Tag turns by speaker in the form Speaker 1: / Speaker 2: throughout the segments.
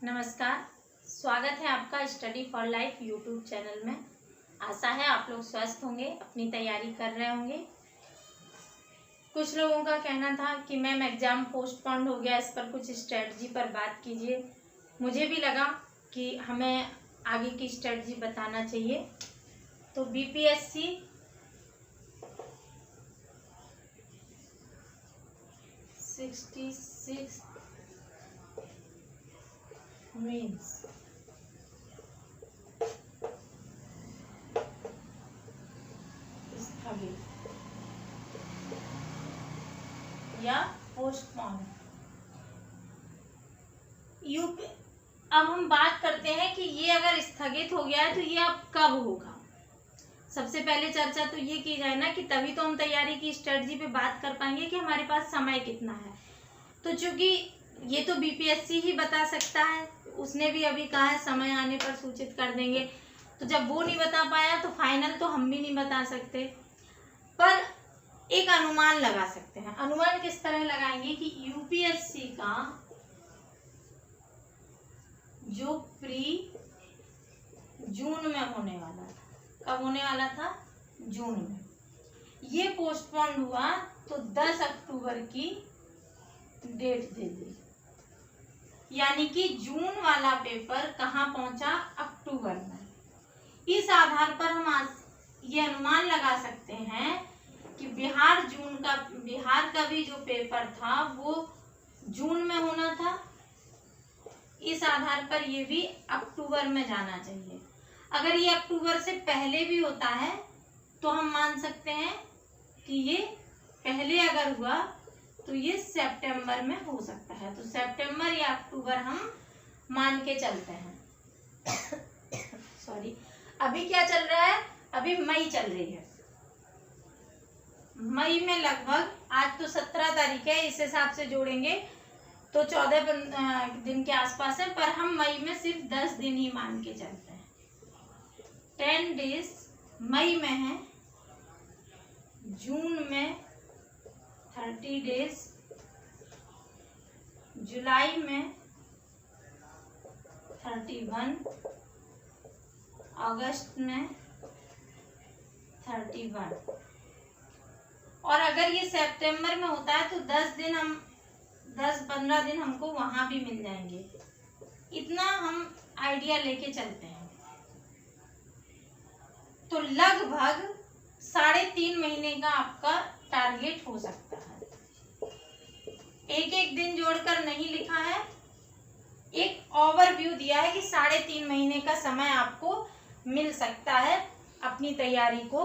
Speaker 1: नमस्कार, स्वागत है आपका study for life YouTube channel में। आशा है आप लोग स्वस्थ होंगे, अपनी तैयारी कर रहे होंगे। कुछ लोगों का कहना था कि मैम एग्ज़ाम पोस्टपोन्ड हो गया, इस पर कुछ स्ट्रेटजी पर बात कीजिए। मुझे भी लगा कि हमें आगे की स्ट्रेटजी बताना चाहिए। तो बीपीएससी मीन्स स्थगित या पोस्टपोन। यूपी अब हम बात करते हैं कि ये अगर स्थगित हो गया है तो ये अब कब होगा। सबसे पहले चर्चा तो ये की जाए ना कि तभी तो हम तैयारी की स्ट्रेटजी पे बात कर पाएंगे कि हमारे पास समय कितना है। तो चूंकि ये तो बीपीएससी ही बता सकता है, उसने भी अभी कहा है समय आने पर सूचित कर देंगे। तो जब वो नहीं बता पाया तो फाइनल तो हम भी नहीं बता सकते, पर एक अनुमान लगा सकते हैं। अनुमान किस तरह लगाएंगे कि यूपीएससी का जो प्री जून में होने वाला था, कब होने वाला था? जून में। ये पोस्टपोन्ड हुआ तो 10 अक्टूबर की डेट दे दी, यानी कि जून वाला पेपर कहाँ पहुंचा? अक्टूबर में। इस आधार पर हम आज ये अनुमान लगा सकते हैं कि बिहार का भी जो पेपर था वो जून में होना था। इस आधार पर ये भी अक्टूबर में जाना चाहिए। अगर ये अक्टूबर से पहले भी होता है तो हम मान सकते हैं कि ये पहले अगर हुआ तो ये सितंबर में हो सकता है। तो सितंबर या अक्टूबर हम मान के चलते हैं। सॉरी, अभी क्या चल रहा है? अभी मई चल रही है। मई में लगभग, आज तो 17 तारीख है, इस हिसाब से जोड़ेंगे तो 14 दिन के आसपास है, पर हम मई में सिर्फ 10 दिन ही मान के चलते हैं। 10 डेज मई में है, जून में 30 डेज, जुलाई में 31, अगस्त में 31, और अगर ये सितंबर में होता है तो 10-15 दिन हमको वहां भी मिल जाएंगे। इतना हम आइडिया लेके चलते हैं तो लगभग 3.5 महीने का आपका टारगेट हो सकता है। एक एक दिन जोड़कर नहीं लिखा है, एक ओवरव्यू दिया है कि 3.5 महीने का समय आपको मिल सकता है अपनी तैयारी को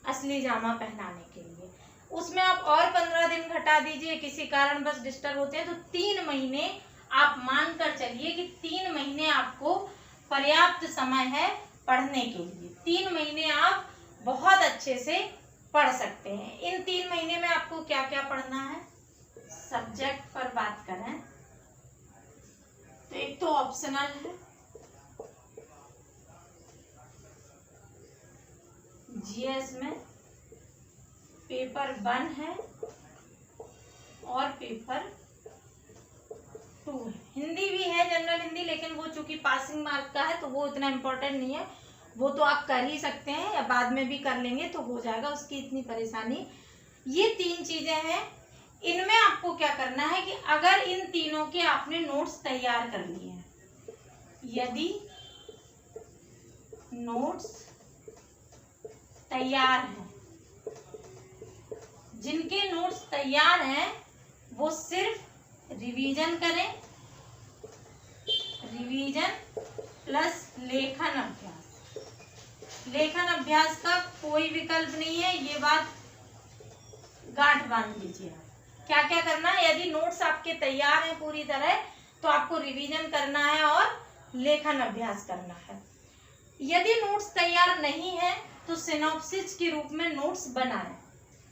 Speaker 1: असली जामा पहनाने के लिए। उसमें आप और 15 दिन घटा दीजिए, किसी कारण बस डिस्टर्ब होते हैं तो 3 महीने आप मान कर चलिए कि 3 महीने आपको पर्याप्त समय है पढ़ने के लिए। 3 महीने आप बहुत अच्छे से पढ़ सकते हैं। इन 3 महीने में आपको क्या क्या पढ़ना है? सब्जेक्ट पर बात करें तो एक तो ऑप्शनल है, जीएस में पेपर 1 है और पेपर 2 है। हिंदी भी है, जनरल हिंदी, लेकिन वो चूंकि पासिंग मार्क का है तो वो इतना इम्पोर्टेंट नहीं है, वो तो आप कर ही सकते हैं या बाद में भी कर लेंगे तो हो जाएगा, उसकी इतनी परेशानी। ये 3 चीजें हैं। इनमें आपको क्या करना है कि अगर इन तीनों के आपने नोट्स तैयार कर लिए हैं, यदि नोट्स तैयार हैं, जिनके नोट्स तैयार हैं वो सिर्फ रिवीजन करें, रिवीजन प्लस लेखन अभ्यास। लेखन अभ्यास का कोई विकल्प नहीं है, ये बात गांठ बांध लीजिए। क्या क्या करना है? यदि नोट्स आपके तैयार हैं पूरी तरह तो आपको रिवीजन करना है और लेखन अभ्यास करना है। यदि नोट्स तैयार नहीं है तो सिनॉप्सिस के रूप में नोट्स बनाएं।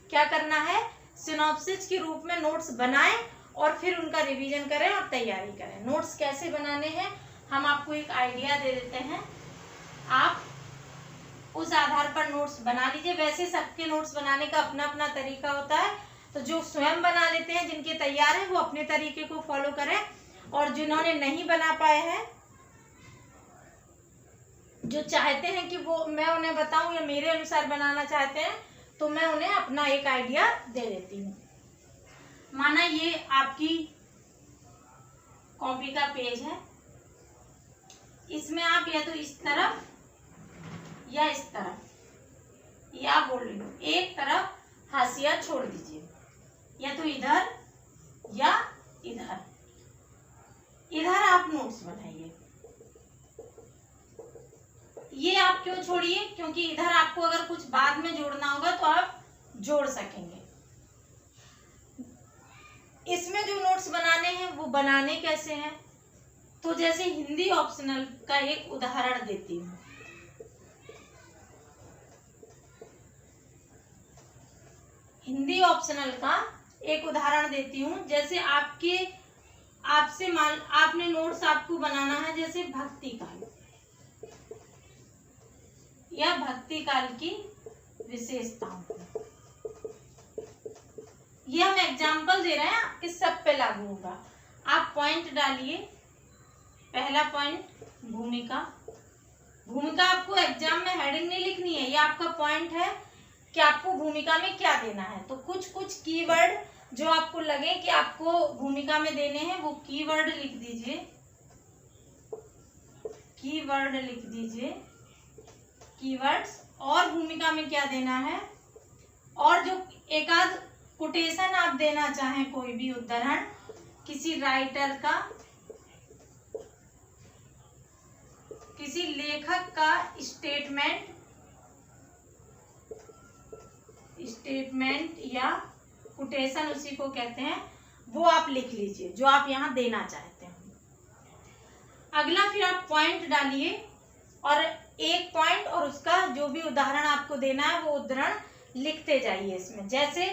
Speaker 1: क्या करना है? सिनॉप्सिस के रूप में नोट्स बनाएं और फिर उनका रिवीजन करें और तैयारी करें। नोट्स कैसे बनाने हैं हम आपको एक आइडिया दे देते हैं, आप उस आधार पर नोट्स बना लीजिए। वैसे सबके नोट्स बनाने का अपना अपना तरीका होता है, तो जो स्वयं बना लेते हैं, जिनके तैयार हैं, वो अपने तरीके को फॉलो करें और जिन्होंने नहीं बना पाए हैं, जो चाहते हैं कि वो मैं उन्हें बताऊं या मेरे अनुसार बनाना चाहते हैं, तो मैं उन्हें अपना एक आइडिया दे देती हूँ। माना ये आपकी कॉपी का पेज है, इसमें आप या तो इस तरफ या इस तरफ, या बोल लो एक तरफ हाशिया छोड़ दीजिए, या तो इधर या इधर, इधर आप नोट्स बनाइए। ये आप क्यों छोड़िए? क्योंकि इधर आपको अगर कुछ बाद में जोड़ना होगा तो आप जोड़ सकेंगे। इसमें जो नोट्स बनाने हैं वो बनाने कैसे हैं, तो जैसे हिंदी ऑप्शनल का एक उदाहरण देती हूँ। हिंदी ऑप्शनल का एक उदाहरण देती हूँ। जैसे आपने नोट्स आपको बनाना है जैसे भक्ति काल या भक्ति काल की विशेषताओं। ये हम एग्जाम्पल दे रहे हैं, आपके सब पे लागू होगा। आप पॉइंट डालिए। पहला पॉइंट भूमिका। भूमिका आपको एग्जाम में हेडिंग नहीं लिखनी है, ये आपका पॉइंट है कि आपको भूमिका में क्या देना है। तो कुछ कीवर्ड जो आपको लगे कि आपको भूमिका में देने हैं वो कीवर्ड लिख दीजिए। कीवर्ड लिख दीजिए, कीवर्ड्स, और भूमिका में क्या देना है, और जो एक आध कोटेशन आप देना चाहें, कोई भी उदाहरण किसी राइटर का, किसी लेखक का स्टेटमेंट या कोटेशन उसी को कहते हैं, वो आप लिख लीजिए जो आप यहाँ देना चाहते हैं। अगला फिर आप पॉइंट डालिए और एक पॉइंट और उसका जो भी उदाहरण आपको देना है वो उदाहरण लिखते जाइए इसमें। जैसे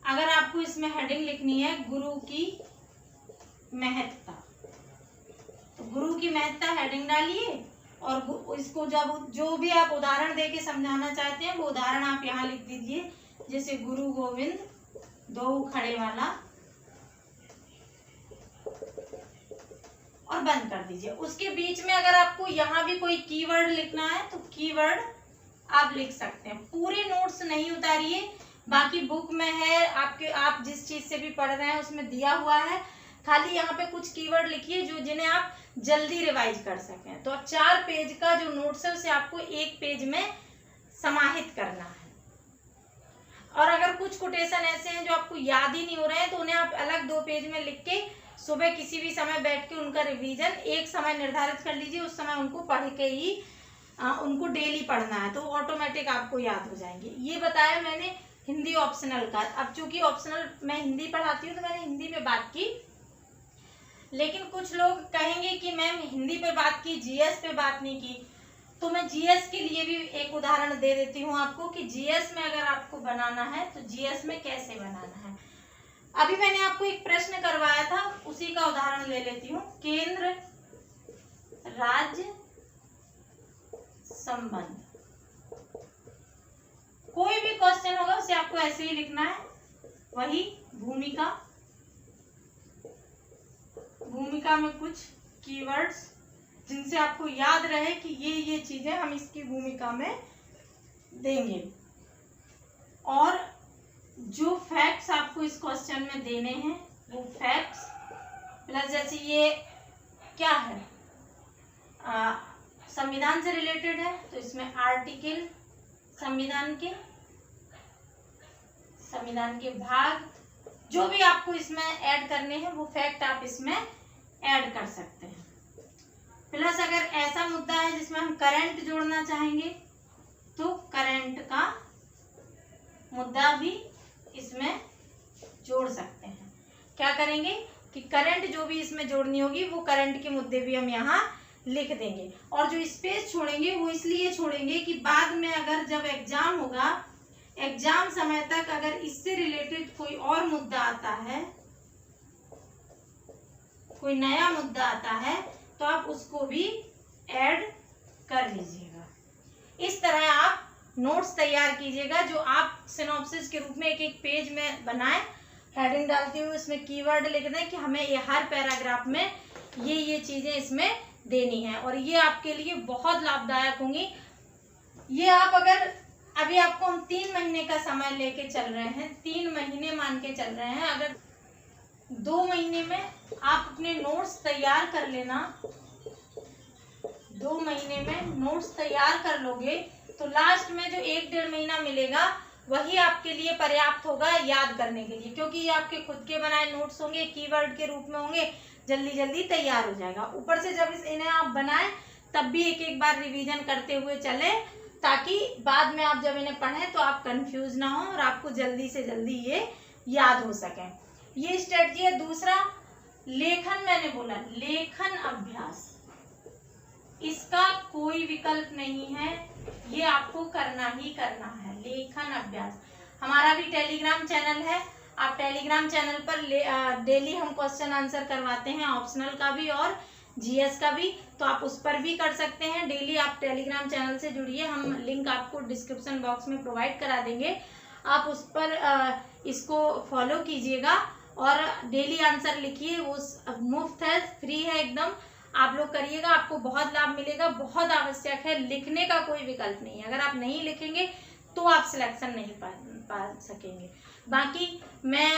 Speaker 1: अगर आपको इसमें हेडिंग लिखनी है गुरु की महत्ता, तो गुरु की महत्ता हेडिंग डालिए और इसको जब जो भी आप उदाहरण देके समझाना चाहते हैं वो उदाहरण आप यहाँ लिख दीजिए। जैसे गुरु गोविंद दो खड़े वाला, और बंद कर दीजिए। उसके बीच में अगर आपको यहाँ भी कोई कीवर्ड लिखना है तो कीवर्ड आप लिख सकते हैं। पूरे नोट्स नहीं उतारिए, बाकी बुक में है आपके, आप जिस चीज से भी पढ़ रहे हैं उसमें दिया हुआ है। खाली यहाँ पे कुछ कीवर्ड लिखिए जो जिन्हें आप जल्दी रिवाइज कर सकें। तो 4 पेज का जो नोट्स है उसे आपको 1 पेज में समाहित करना है। और अगर कुछ कोटेशन ऐसे हैं जो आपको याद ही नहीं हो रहे हैं तो उन्हें आप अलग 2 पेज में लिख के सुबह किसी भी समय बैठ के उनका रिवीजन एक समय निर्धारित कर लीजिए। उस समय उनको पढ़ के ही उनको डेली पढ़ना है, तो ऑटोमेटिक आपको याद हो जाएंगे। ये बताया मैंने हिंदी ऑप्शनल का। अब चूंकि ऑप्शनल मैं हिंदी पढ़ाती हूँ तो मैंने हिंदी पे बात की, लेकिन कुछ लोग कहेंगे कि मैम हिंदी पे बात की, जीएस पे बात नहीं की। तो मैं जीएस के लिए भी एक उदाहरण दे देती हूँ आपको कि जीएस में अगर आपको बनाना है तो जीएस में कैसे बनाना है। अभी मैंने आपको एक प्रश्न करवाया था, उसी का उदाहरण ले लेती हूँ। केंद्र राज्य संबंध, कोई भी क्वेश्चन होगा उसे आपको ऐसे ही लिखना है। वही भूमिका, भूमिका में कुछ कीवर्ड्स जिनसे आपको याद रहे कि ये चीजें हम इसकी भूमिका में देंगे। और जो फैक्ट्स आपको इस क्वेश्चन में देने हैं वो फैक्ट्स प्लस, जैसे ये क्या है, संविधान से रिलेटेड है तो इसमें आर्टिकल, संविधान के भाग, जो भी आपको इसमें ऐड करने हैं वो फैक्ट आप इसमें ऐड कर सकते हैं। प्लस अगर ऐसा मुद्दा है जिसमें हम करंट जोड़ना चाहेंगे तो करंट का मुद्दा भी इसमें जोड़ सकते हैं। क्या करेंगे कि करंट जो भी इसमें जोड़नी होगी वो करंट के मुद्दे भी हम यहाँ लिख देंगे। और जो स्पेस छोड़ेंगे वो इसलिए छोड़ेंगे कि बाद में अगर जब एग्जाम होगा, एग्जाम समय तक अगर इससे रिलेटेड कोई और मुद्दा आता है, कोई नया मुद्दा आता है तो आप उसको भी ऐड कर लीजिएगा। इस तरह आप नोट्स तैयार कीजिएगा जो आप सिनॉप्सिस के रूप में एक पेज में बनाएं, हेडिंग डालते हुए उसमें कीवर्ड लिख दें कि हमें ये हर पैराग्राफ में ये चीज़ें इसमें देनी है और ये आपके लिए बहुत लाभदायक होंगी। ये आप अगर अभी आपको हम 3 महीने का समय लेके चल रहे हैं, 3 महीने मान के चल रहे हैं, अगर 2 महीने में आप अपने नोट्स तैयार कर लेना, 2 महीने में नोट्स तैयार कर लोगे तो लास्ट में जो 1-1.5 महीना मिलेगा वही आपके लिए पर्याप्त होगा याद करने के लिए, क्योंकि ये आपके खुद के बनाए नोट्स होंगे, कीवर्ड के रूप में होंगे, जल्दी जल्दी तैयार हो जाएगा। ऊपर से जब इन्हें आप बनाएं तब भी एक बार रिवीजन करते हुए चलें, ताकि बाद में आप जब इन्हें पढ़ें तो आप कंफ्यूज ना हो और आपको जल्दी से जल्दी ये याद हो सके। ये स्ट्रेटजी है। दूसरा, लेखन, मैंने बोला लेखन अभ्यास, इसका कोई विकल्प नहीं है, ये आपको करना ही करना है। लेखन अभ्यास, हमारा भी टेलीग्राम चैनल है, आप टेलीग्राम चैनल पर डेली हम क्वेश्चन आंसर करवाते हैं, ऑप्शनल का भी और जीएस का भी, तो आप उस पर भी कर सकते हैं। डेली आप टेलीग्राम चैनल से जुड़िए, हम लिंक आपको डिस्क्रिप्शन बॉक्स में प्रोवाइड करा देंगे, आप उस पर इसको फॉलो कीजिएगा और डेली आंसर लिखिए, वो मुफ्त है, फ्री है एकदम, आप लोग करिएगा, आपको बहुत लाभ मिलेगा। बहुत आवश्यक है, लिखने का कोई विकल्प नहीं है, अगर आप नहीं लिखेंगे तो आप सिलेक्शन नहीं पा सकेंगे। बाकी मैं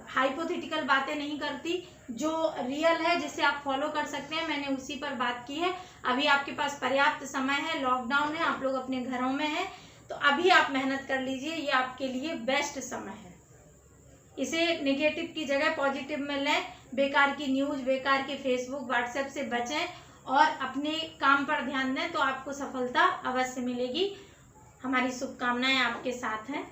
Speaker 1: हाइपोथेटिकल बातें नहीं करती, जो रियल है जिसे आप फॉलो कर सकते हैं, मैंने उसी पर बात की है। अभी आपके पास पर्याप्त समय है, लॉकडाउन है, आप लोग अपने घरों में हैं, तो अभी आप मेहनत कर लीजिए, ये आपके लिए बेस्ट समय है। इसे नेगेटिव की जगह पॉजिटिव में लें, बेकार की न्यूज़, बेकार के फेसबुक व्हाट्सएप से बचें और अपने काम पर ध्यान दें, तो आपको सफलता अवश्य मिलेगी। हमारी शुभकामनाएं आपके साथ हैं।